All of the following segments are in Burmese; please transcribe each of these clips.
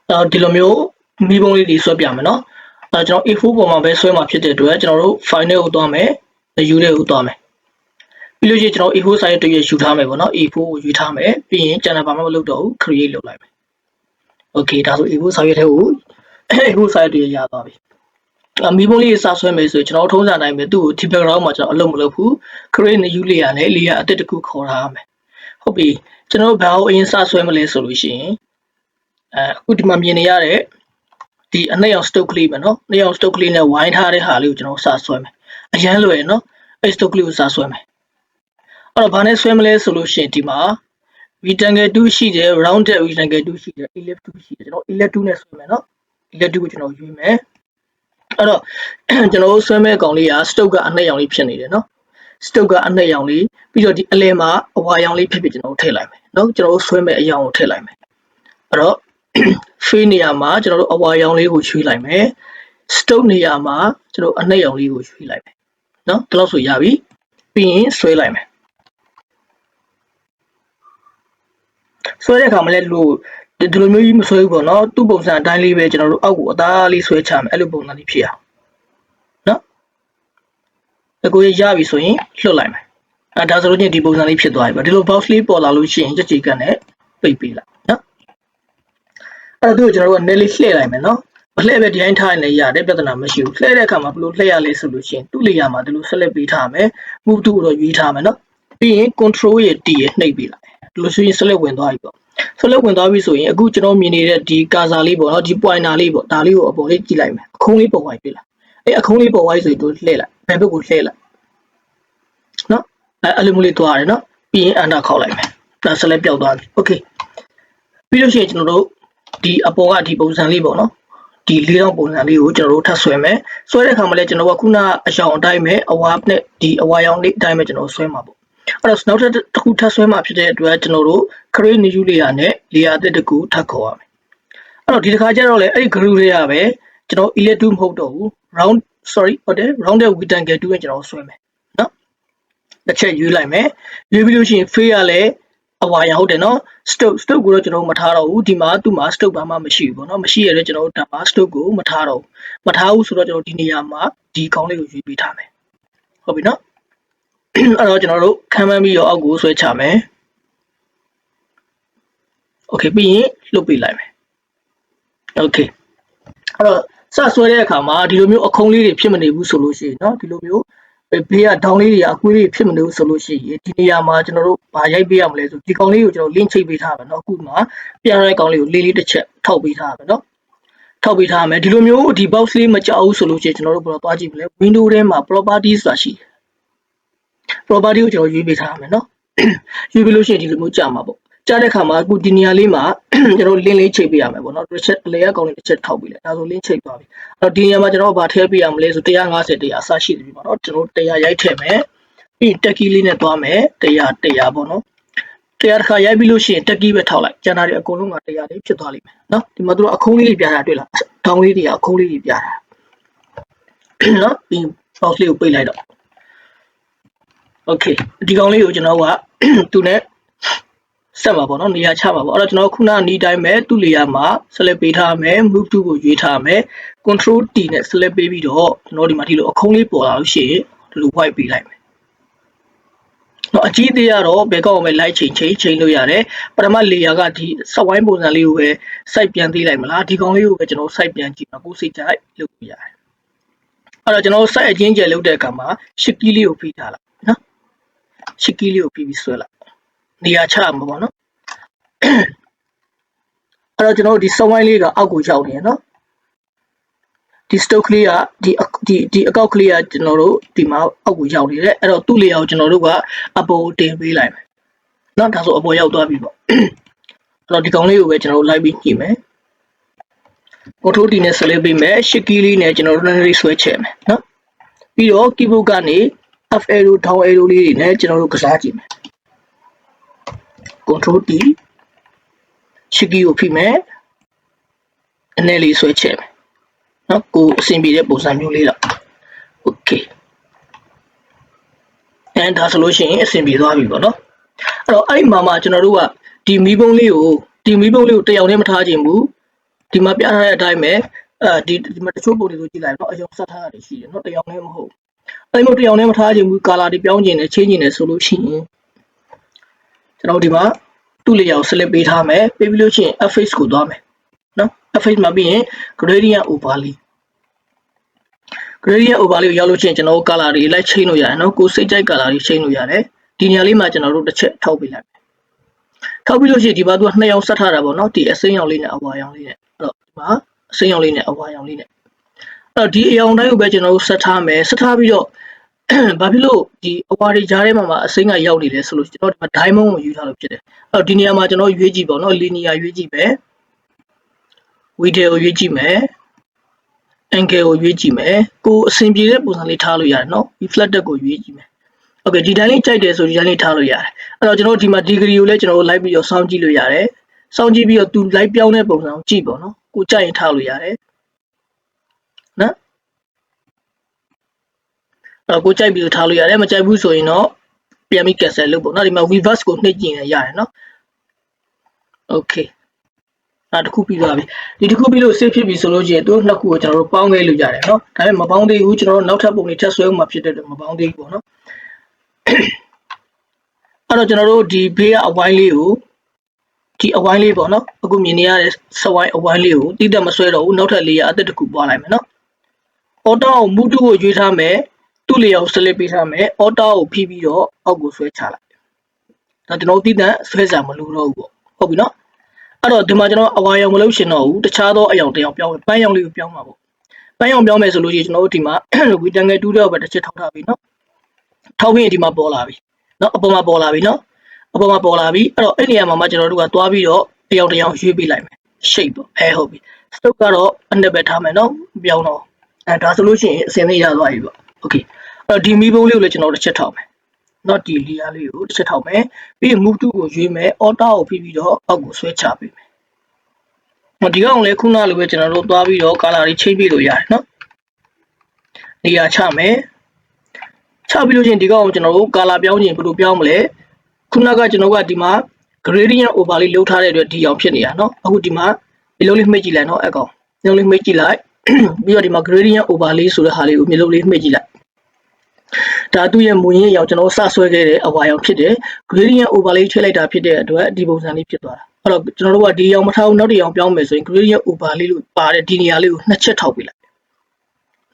ဒီလိုမျိုးမီးပုံးလေးတွေဆွဲပြမယ်နော်ကျွန်တော် A4 ပေါ်မှာပဲဆွဲမှာဖြစ်တဲ့အတွက်ကျွန်တော်တို့ file နဲ့ကိုသွားမယ် view နဲ့ကိုသွားမယ်ပြီးလို့ရှိရင်ကျွန်တော် A4 စာရွက်တစ်ရွက်ယူထားမယ်ပေါ့နော် A4 ကိုယူထားမယ်ပြီးရင်ကျန်တာဘာမှမလုပ်တော့ဘူး create လုပ်လိုက်မယ် okay ဒါဆို A4 စာရွက်ထဲကို A4 စာရွက်တွေရသွားပြီမီးပုံးလေးစဆွဲမယ်ဆိုရင်ကျွန်တော်ထုံးစံတိုင်းပဲသူ့ကိုဒီ background မှာကျွန်တော်အလုပ်မလုပ်ဘူး create new layer နဲ့ layer အသစ်တစ်ခုခေါ်ထားရမယ်ဟုတ်ပြီကျွန်တော်ဘာလို့အရင်စဆွဲမလဲဆိုလို့ရှိရင်အခုဒီမှာမြင်နေရတဲ့ဒီအနှက်ရောင် stroke ကလေးပဲเนาะနှက်ရောင် stroke ကလေးနဲ့ဝိုင်းထားတဲ့ဟာလေးကိုကျွန်တော်စဆွဲမယ်အရန်လွယ်เนาะအဲ့ stroke ကလေးကိုစဆွဲမယ်အဲ့တော့ဘာနဲ့ဆွဲမလဲဆိုလို့ရှိရင်ဒီမှာ rectangle 2ရှိတယ် rounded rectangle 2ရှိတယ် ellipse 2ရှိတယ်ကျွန်တော် ellipse 2နဲ့ဆွဲမယ်เนาะ ellipse 2ကိုကျွန်တော်ရွေးမယ်အဲ့တော့ကျွန်တော်ဆွဲမဲ့ကောင်လေးက stroke ကအနှက်ရောင်လေးဖြစ်နေတယ်เนาะ stroke ကအနှက်ရောင်လေးပြီးတော့ဒီအလယ်မှာအဝါရောင်လေးဖြစ်ဖြစ်ကျွန်တော်ထည့်လိုက်မယ်เนาะကျွန်တော်ဆွဲမဲ့အရောင်ကိုထည့်လိုက်မယ်အဲ့တော့ free နေရာမှာကျွန်တော်တို့အဝါရောင်လေးကိုရွှေ့လိုက်မယ် stroke နေရာမှာကျွန်တော်အနှက်ရောင်လေးကိုရွှေ့လိုက်မယ်เนาะဒီလောက်ဆိုရပြီပြီးရင်ဆွဲလိုက်မယ်ဆွဲတဲ့အခါမှာလည်းဒီလိုမျိုးကြီးမဆွဲဘူးပေါ့เนาะသူ့ပုံစံအတိုင်းလေးပဲကျွန်တော်တို့အောက်ကိုအသားလေးဆွဲချမယ်အဲ့လိုပုံစံလေးဖြစ်အောင်เนาะအကိုရပြီဆိုရင်လွှတ်လိုက်မယ်ဒါဆိုလို့ချင်းဒီပုံစံလေးဖြစ်သွားပြီပေါ့ဒီလို box လေးပေါ်လာလို့ရှိရင်ကြည်ကန်နဲ့ပိတ်ပေးလိုက်เนาะအဲ့တော့ကျွန်တော်တို့က net လေးလှည့်လိုက်မယ်เนาะမလှည့်ပဲဒီတိုင်းထားနေရတယ်ပြဿနာမရှိဘူးလှည့်တဲ့အခါမှာဘယ်လိုလှည့်ရလဲဆိုလို့ရှိရင်သူ့လေယာမှာဒီလိုဆက်လက်ပေးထားမယ် move to ကိုတော့ရွေးထားမယ်เนาะပြီးရင် control ရဲ့ T ရဲ့နှိပ်ပေးလိုက်ဒီလိုဆိုရင်ဆက်လက်ဝင်သွားပြီပေါ့ဆက်လက်ဝင်သွားပြီဆိုရင်အခုကျွန်တော်မြင်နေတဲ့ဒီကာစာလေးပေါ့เนาะဒီ pointer လေးပေါ့ဒါလေးကိုအပေါ်လေးကြည့်လိုက်မယ်အခုံးလေးပေါ်သွားပြီလားအဲ့အခုံးလေးပေါ်သွားပြီဆိုရင်တို့လှည့်လိုက်ဘယ်ဘက်ကိုလှည့်လိုက်เนาะအဲ့လိုမျိုးလေးသွားရတယ်เนาะပြီးရင် enter ခောက်လိုက်မယ်ဒါဆက်လက်ပြောက်သွားပြီ okay ပြီးလို့ရှိရင်ကျွန်တော်တို့ဒီအပေါ်ကဒီပုံစံလေးပေါ့เนาะဒီလေးတောင်ပုံစံလေးကိုကျွန်တော်တို့ထပ်ဆွဲမယ်ဆွဲတဲ့အခါမှာလည်းကျွန်တော်ကခုနအရောင်အတိုင်းပဲအဝါနဲ့ဒီအဝါရောင်လေးအတိုင်းပဲကျွန်တော်ဆွဲမှာပေါ့အဲ့တော့နောက်တစ်ခုထပ်ဆွဲမှာဖြစ်တဲ့အတွက်ကျွန်တော်တို့ create new layer နဲ့ layer အသစ်တစ်ခုထပ်ခေါ်ရမယ်အဲ့တော့ဒီတစ်ခါကျတော့လေအဲ့ဒီ group တွေကပဲကျွန်တော် elect 2မဟုတ်တော့ဘူး rounded rectangle 2နဲ့ကျွန်တော်ဆွဲမယ်နော်တစ်ချက်ရွေးလိုက်မယ်ရွေးပြီးလို့ရှိရင် face ကလည်းအဝါရောင်ဟုတ်တယ်နော် stroke ကိုတော့ကျွန်တော်မထားတော့ဘူးဒီမှာသူ့မှာ stroke ဘာမှမရှိဘူးပေါ့နော်မရှိရတဲ့ကျွန်တော်တို့ဒါမှာ stroke ကိုမထားတော့ဘူးမထားဘူးဆိုတော့ကျွန်တော်ဒီနေရာမှာဒီခေါင်းလေးကိုရွေးပေးထားမယ်ဟုတ်ပြီနော်အဲ့တော့ကျွန်တော်တို့ခံမှန်းပြီးတော့အောက်ကိုဆွဲချမယ်โอเคပြီးရင်လှုပ်ပေးလိုက်မယ်โอเคအဲ့တော့စဆွဲတဲ့အခါမှာဒီလိုမျိုးအခုံးလေးတွေဖြစ်မနေဘူးဆိုလို့ရှိရင်เนาะဒီလိုမျိုးဘေးကဒေါင်းလေးတွေအကွေးလေးဖြစ်မနေဘူးဆိုလို့ရှိရင်ဒီနေရာမှာကျွန်တော်တို့ဗာရိုက်ပေးရမလဲဆိုဒီကောင်လေးကိုကျွန်တော် link ချိတ်ပေးထားမယ်เนาะအခုမှပြန်ရဲကောင်လေးကိုလေးတစ်ချက်ထောက်ပေးထားမယ်เนาะထောက်ပေးထားမယ်ဒီလိုမျိုးဒီ box လေးမကြောက်ဘူးဆိုလို့ရှိရင်ကျွန်တော်တို့ဘယ်တော့သွားကြည့်မလဲ window ထဲမှာ properties ဆိုတာရှိတယ် property ကိုကျွန်တော်ရွေးပေးထားမယ်เนาะရွေးပြီးလို့ရှိရင်ဒီလိုမျိုးကြာမှာပေါ့ကြားတဲ့ခါမှာအခုဒီနေရာလေးမှာကျွန်တော် link လေးချိန်ပေးရမယ်ပေါ့နော်တစ်ချက် layer ကောင်းလေးတစ်ချက်ထောက်ပေးလိုက်ဒါဆို link ချိန်သွားပြီအဲ့တော့ဒီနေရာမှာကျွန်တော်ဗာထည့်ပေးရမလဲဆို150 100အစရှိတယ်ပြီပေါ့နော်ကျွန်တော်100ရိုက်ထည့်မယ်ပြီးတက်ကြီးလေးနဲ့သွားမယ်100ပေါ့နော်100တစ်ခါရိုက်ပြီးလို့ရှိရင်တက်ကြီးပဲထောက်လိုက်ကျန်တာတွေအကုန်လုံးက100လေးဖြစ်သွားလိမ့်မယ်နော်ဒီမှာတို့အခုံးလေးတွေပြတာတွေ့လားထောင်းလေးတွေကအခုံးလေးတွေပြတာနော်ပြီး box လေးကိုပိတ်လိုက်တော့ okay ဒီကောင်လေးကိုကျွန်တော်ကသူနဲ့ဆက်ပါပေါ့နော်နေရာချပါပေါ့အဲ့တော့ကျွန်တော်ခုနနီးတိုင်းပဲသူ့ layer မှာ select ပေးထားမယ် move to ကိုရွေးထားမယ် control T နဲ့ select ပေးပြီးတော့ကျွန်တော်ဒီမှာဒီလိုအခုံးလေးပေါ်လာလို့ရှိရင်ဒီလို white ပေးလိုက်မယ်နော်အကြီးသေးရတော့ဘယ်ကောက်မှလိုက်ချိန်လို့ရတယ်ပထမ layer ကဒီစက်ဝိုင်းပုံစံလေးကိုပဲ site ပြန်သေးလိုက်မလားဒီကောင်လေးကိုပဲကျွန်တော် site ပြန်ကြည့်မှာကိုစိတ်ကြိုက်လုပ်ပြရတယ်အဲ့တော့ကျွန်တော် site အချင်းကျယ်လုပ်တဲ့အခါမှာ shift key လေးကိုဖိထားလိုက်နော် shift key လေးကိုဖိပြီးဆွဲလိုက်နေရာချမှာပေါ့နော်အဲ့တော့ကျွန်တော်ဒီစက်ဝိုင်းလေးကအောက်ကိုရောက်နေရနော်ဒီ stroke လေးကဒီအကောက်ကလေးကကျွန်တော်တို့ဒီမှာအောက်ကိုရောက်နေတယ်အဲ့တော့သူ့လေအောင်ကျွန်တော်တို့ကအပေါ်တင်ပေးလိုက်မယ်နော်ဒါဆိုအပေါ်ရောက်သွားပြီပေါ့အဲ့တော့ဒီကောင်လေးကိုပဲကျွန်တော်တို့လိုက်ပြီးညှိမယ် control D နဲ့ select ပေးမယ် shift key လေးနဲ့ကျွန်တော်တို့နည်းနည်းဆွဲချဲ့မယ်နော်ပြီးတော့ keyboard ကနေ up arrow down arrow လေးတွေနဲ့ကျွန်တော်တို့ကစားကြည့်မယ် control D shift key ကိုဖိမယ်အနည်းလေးဆွဲချဲ့မယ်နော်ကိုအဆင်ပြေတဲ့ပုံစံမျိုးလေးတော့ okay အဲဒါဆိုလို့ရှိရင်အဆင်ပြေသွားပြီပေါ့နော်အဲ့တော့အဲ့ဒီမှာကျွန်တော်တို့ကဒီမီးပုံးလေးကိုတယောက်နဲ့မထားခြင်းဘူး ဒီမှာပြထားတဲ့အတိုင်းပဲဒီမှာတချို့ပုံတွေဆိုကြည့်လိုက်နော်အယောင်ဆက်ထားတာရှိတယ်နော်တယောက်နဲ့မဟုတ်အဲ့လိုတယောက်နဲ့မထားချင်ဘူးကာလာတွေပြောင်းချင်တယ်ချင်းချင်တယ်ဆိုလို့ရှိရင်ကျွန်တော်ဒီမှာသူ့လေယာဉ် select ပေးထားမယ်ပေးပြီးလို့ရှိရင် f-face ကိုသွားမယ်နော် f-face မှာပြီးရင် gradient overlay gradient overlay ကိုရောက်လို့ရှိရင်ကျွန်တော် color တွေလိုက်ချိန်လို့ရတယ်နော်ကိုစိတ်ကြိုက် color တွေချိန်လို့ရတယ်ဒီနေရာလေးမှာကျွန်တော်တို့တစ်ချက်ထောက်ပေးလိုက်မယ်ထောက်ပြီးလို့ရှိရင်ဒီမှာသူက2ရောင်ဆက်ထားတာပေါ့နော်ဒီအစိမ်းရောင်လေးနဲ့အဝါရောင်လေးနဲ့အဲ့တော့ဒီမှာအစိမ်းရောင်လေးနဲ့အဝါရောင်လေးနဲ့အဲ့တော့ဒီအရောင်တိုင်းကိုပဲကျွန်တော်တို့ဆက်ထားမယ်ဆက်ထားပြီးတော့ဘာဖြစ်လို့ဒီအဝါတွေကြားထဲမှာအစိမ်းကရောက်နေလဲဆိုလို့ကျွန်တော်ဒီမှာ diamond ကိုယူထားလို့ဖြစ်တယ်အဲ့တော့ဒီနေရာမှာကျွန်တော်ရွေးကြည့်ပေါ့နော် linear ရွေးကြည့်မယ် width ကိုရွေးကြည့်မယ် angle ကိုရွေးကြည့်မယ်ကိုအဆင်ပြေတဲ့ပုံစံလေးထားလို့ရတယ်နော် reflected ကိုရွေးကြည့်မယ်โอเคဒီတိုင်းလေးကြိုက်တယ်ဆိုဒီတိုင်းလေးထားလို့ရတယ်အဲ့တော့ကျွန်တော်ဒီမှာ degree ကိုလည်းကျွန်တော်လိုက်ပြီးတော့စောင့်ကြည့်လို့ရတယ်စောင့်ကြည့်ပြီးတော့သူလိုက်ပြောင်းတဲ့ပုံစံကိုကြည့်ပေါ့နော်ကိုကြိုက်ရင်ထားလို့ရတယ်နော်အဲ့ကိုကြိုက်ပြီးတော့ထားလို့ရတယ်မကြိုက်ဘူးဆိုရင်တော့ပြန်ပြီး cancel လုပ်ပေါ့နော်ဒီမှာ reverse ကိုနှိပ်ကြည့်ရင်ရတယ်နော်โอเคအဲ့တခုပြီးသွားပြီဒီတစ်ခုပြီးလို့ save ဖြစ်ပြီဆိုလို့ရှိရင်သူနှစ်ခုကိုကျွန်တော်တို့ပေါင်းခဲ့လို့ရတယ်နော်ဒါပေမဲ့မပေါင်းသေးဘူးကျွန်တော်တို့နောက်ထပ်ပုံတွေထပ်ဆွဲအောင်မှာဖြစ်တဲ့အတွက်မပေါင်းသေးဘူးပေါ့နော်အဲ့တော့ကျွန်တော်တို့ဒီဘေးကအဝိုင်းလေးကိုဒီအဝိုင်းလေးပေါ့နော်အခုမြင်နေရတဲ့စဝိုင်းအဝိုင်းလေးကိုတိတက်မဆွဲတော့ဘူးနောက်ထပ်လေးရအသက်တစ်ခုပွားလိုက်မယ်နော်အော်တာကိုမူတူကိုရွေးထားမယ်သူ့လေအောင် select ပေးထားမယ်အော်တာကိုဖိပြီးတော့အောက်ကိုဆွဲချလိုက်ဒါကျွန်တော်တိတက်ဆွဲစရာမလိုတော့ဘူးပေါ့ဟုတ်ပြီနော်အဲ့တော့ဒီမှာကျွန်တော်အဝါရောင်မလုပ်ရှင်တော့ဘူးတခြားသောအရောင်တစ်ယောက်ပြောင်းမယ်ပန်းရောင်လေးကိုပြောင်းမှာပေါ့ပန်းရောင်ပြောင်းမယ်ဆိုလို့ရှိရင်ကျွန်တော်တို့ဒီမှာ rectangle 2တော့ပဲတစ်ချက်ထောက်ထားပြီနော်ထောက်ပြီးရင်ဒီမှာပေါ်လာပြီနော်အပေါ်မှာပေါ်လာပြီနော်အပေါ်မှာပေါ်လာပြီအဲ့တော့အဲ့နေရာမှာကျွန်တော်တို့ကသွားပြီးတော့အရောင်တစ်ယောက်ရွေးပေးလိုက်မယ် shape ပေါ့ဟုတ်ပြီ stroke ကတော့အနှစ်ပဲထားမယ်နော်ပြောင်းတော့ဒါဆိုလို့ရှိရင်အစင်းလေးရသွားပြီပေါ့ okay အဲ့တော့ဒီမီးပုံးလေးကိုလည်းကျွန်တော်တစ်ချက်ထောက်မယ်နော်ဒီ layer လေးကိုတစ်ချက်ထောက်မယ်ပြီးရင် move to ကိုရွေးမယ် auto ကိုပြီးပြီးတော့အောက်ကိုဆွဲချပေးမယ်ဒီကောင်လည်းခုနလိုပဲကျွန်တော်တို့သွားပြီးတော့ color တွေချိန်ပြလို့ရတယ်နော်နေရာချမယ်ချပြီးလို့ချင်းဒီကောင်ကိုကျွန်တော်တို့ color ပြောင်းခြင်းဘယ်လိုပြောင်းမလဲခုနကကျွန်တော်ကဒီမှာ gradient overlay လုပ်ထားတဲ့အတွက်ဒီအောင်ဖြစ်နေတာနော်အခုဒီမှာဒီလုံးလေးမှိတ်ကြည့်လိုက်နော်အကောင်ဒီလုံးလေးမှိတ်ကြည့်လိုက်ပြီးတော့ဒီမှာ gradient overlay ဆိုတဲ့ဟာလေးကိုမျိုးလုံးလေးမှိတ်ကြည့်လိုက်ဒါသူ့ရဲ့မူရင်းအရောင်ကျွန်တော်စဆွဲခဲ့တဲ့အဝါရောင်ဖြစ်တယ် gradient overlay ထည့်လိုက်တာဖြစ်တဲ့အတွက်ဒီပုံစံလေးဖြစ်သွားတာအဲ့တော့ကျွန်တော်တို့ကဒီရောင်မထားဘူးနောက်တစ်ရောင်ပြောင်းမယ်ဆိုရင် gradient overlay လို့ပါတဲ့ဒီနေရာလေးကိုနှစ်ချက်ထောက်ပေးလိုက်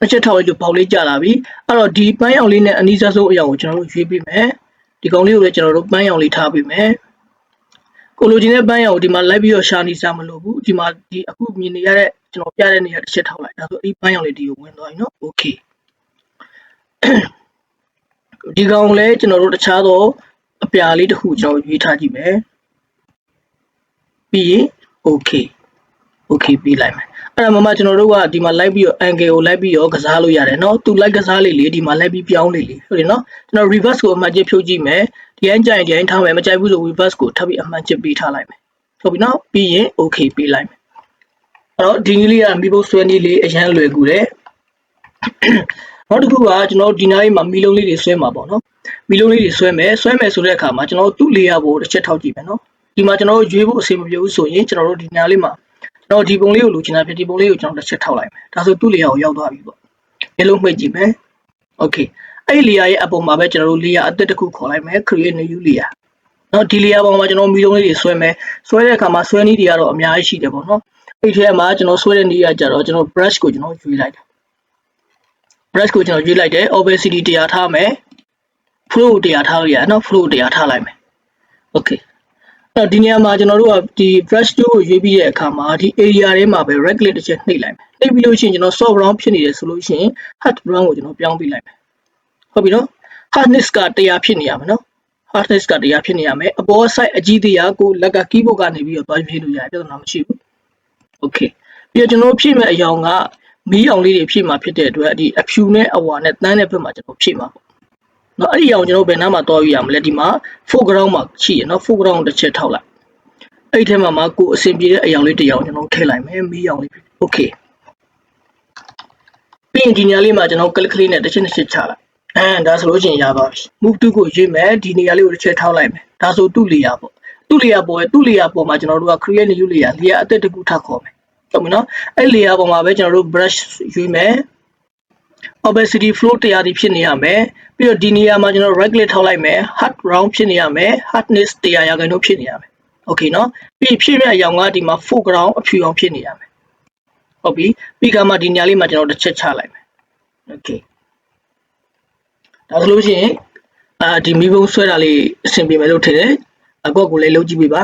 နှစ်ချက်ထောက်လိုက်လို့ပေါက်လေးကျလာပြီအဲ့တော့ဒီပန်းရောင်လေးနဲ့အနီးဆုံးအရောင်ကိုကျွန်တော်တို့ရွေးပေးမယ်ဒီကောင်လေးကိုလည်းကျွန်တော်တို့ပန်းရောင်လေးထားပေးမယ်ကိုလိုချင်တဲ့ပန်းရောင်ကိုဒီမှာလိုက်ပြီးတော့ရှာနေစားမလို့ဘူးဒီမှာဒီအခုမြင်နေရတဲ့ကျွန်တော်ပြတဲ့နေရာတစ်ချက်ထောက်လိုက်ဒါဆိုဒီပန်းရောင်လေးဒီကိုဝင်သွားပြီနော် okay ဒီကောင်လည်းကျွန်တော်တို့တခြားသောအပြာလေးတစ်ခုကျွန်တော်ရွေးထားကြည့်မယ်ပြီးရင် okay ပြီးလိုက်မယ်အဲ့ဒါမှကျွန်တော်တို့ကဒီမှာလိုက်ပြီးတော့ angle ကိုလိုက်ပြီးတော့ကစားလို့ရတယ်เนาะသူလိုက်ကစားလေးဒီမှာလိုက်ပြီးပြောင်းလေးဟုတ်တယ်เนาะကျွန်တော် reverse ကိုအမှန်ချင်းဖြုတ်ကြည့်မယ်ဒီအကြိုင်ထားမယ်မကြိုက်ဘူးဆို reverse ကိုထပ်ပြီးအမှန်ချင်းပေးထားလိုက်မယ်ဟုတ်ပြီเนาะပြီးရင် okay ပေးလိုက်မယ်အဲ့တော့ဒီနည်းလေးကမီးပုံးဆွဲနည်းလေးအရန်လွယ်ကူတယ်နောက်တစ်ခုကကျွန်တော်ဒီနားလေးမှာမီးလုံးလေးတွေဆွဲမှာပေါ့เนาะမီးလုံးလေးတွေဆွဲမယ်ဆိုတဲ့အခါမှာကျွန်တော်သူ့ layer ကိုတစ်ချက်ထောက်ကြည့်မယ်เนาะဒီမှာကျွန်တော်ရွေးဖို့အဆင်မပြေဘူးဆိုရင်ကျွန်တော်တို့ဒီနားလေးမှာကျွန်တော်ဒီပုံလေးကိုလိုချင်တာဖြစ်ဒီပုံလေးကိုကျွန်တော်တစ်ချက်ထောက်လိုက်မယ်ဒါဆိုသူ့ layer ကိုရောက်သွားပြီပေါ့မျက်လုံးမှိတ်ကြည့်မယ် okay အဲ့ layer ရဲ့အပေါ်မှာပဲကျွန်တော်တို့ layer အသစ်တစ်ခုခေါ်လိုက်မယ် create new layer เนาะဒီ layer ပေါ်မှာကျွန်တော်မီးလုံးလေးတွေဆွဲမယ်ဆွဲတဲ့အခါမှာဆွဲနည်းတွေကတော့အများကြီးရှိတယ်ပေါ့เนาะအဲ့ဒီထဲမှာကျွန်တော်ဆွဲတဲ့နည်းကကြတော့ကျွန်တော် brush ကိုကျွန်တော်ရွေးလိုက်တယ် brush ကိုကျွန်တော်ရွေးလိုက်တယ် opacity 100ထားမယ် flow 100ထားလို့ရတယ်เนาะ flow 100ထားလိုက်မယ် okayအဲ့ဒီနေရာမှာကျွန်တော်တို့ကဒီ brush tool ကိုရွေးပြီးတဲ့အခါမှာဒီ area ထဲမှာပဲ right click တစ်ချက်နှိပ်လိုက်မယ်နှိပ်ပြီးလို့ရှိရင်ကျွန်တော် soft brown ဖြစ်နေတယ်ဆိုလို့ရှိရင် hard brown ကိုကျွန်တော်ပြောင်းပေးလိုက်မယ်ဟုတ်ပြီနော် hardness က100ဖြစ်နေရမယ်နော် hardness က100ဖြစ်နေရမယ်အပေါ် side အကြီးတရားကိုလက်က keyboard ကနေပြီးတော့တွားဖြည့်လို့ရတယ်ပြဿနာမရှိဘူး okay ပြီးတော့ကျွန်တော်ဖြည့်မဲ့အရောင်ကမီးအောင်လေးတွေဖြည့်မှာဖြစ်တဲ့အတွက်ဒီအဖြူနဲ့အဝါနဲ့တန်းတဲ့ဘက်မှာကျွန်တော်ဖြည့်မှာပေါ့နော်အဲ့ဒီအောင်ကျွန်တော်ဘယ်နားမှာတွားယူရမလဲဒီမှာ foreground မှာရှိရနော် foreground တစ်ချက်ထောက်လိုက်အဲ့ဒီထဲမှာကိုအဆင်ပြေတဲ့အရောင်လေးတစ်ရောင်ကျွန်တော်ထည့်လိုက်မယ်မီးရောင်လေး okay ပြီးရင်ဒီနေရာလေးမှာကျွန်တော် click လေးနဲ့တစ်ချက်ချလိုက်ဒါဆိုလို့ချင်းရပါပြီ move to ကိုရွေးမယ်ဒီနေရာလေးကိုတစ်ချက်ထောက်လိုက်မယ်ဒါဆိုသူ့ layer ပေါ့သူ့ layer ပေါ်မှာကျွန်တော်တို့က create new layer အသစ်တစ်ခုထပ်ခေါ်မယ် ဟုတ်ပြီနော်အဲ့ layer ပေါ်မှာပဲကျွန်တော်တို့ brush ရွေးမယ် opacity flow 100တိဖြစ်နေရမယ်ပြီးတော့ဒီနေရာမှာကျွန်တော် right click ထောက်လိုက်မယ် hard round ဖြစ်နေရမယ် hardness 100 ရာခိုင်နှုန်းဖြစ်နေရမယ် okay နော်ပြီးဖြည့်ရအရောင်ကဒီမှာ foreground အဖြူအောင်ဖြစ်နေရမယ်ဟုတ်ပြီပြီးကမှဒီနေရာလေးမှာကျွန်တော်တစ်ချက်ချလိုက်မယ် okay ဒါဆိုလို့ရှိရင်ဒီမီးပုံးဆွဲတာလေးအဆင်ပြေမယ်လို့ထင်တယ်အကောက်ကိုလည်းလုပ်ကြည့်ပေးပါ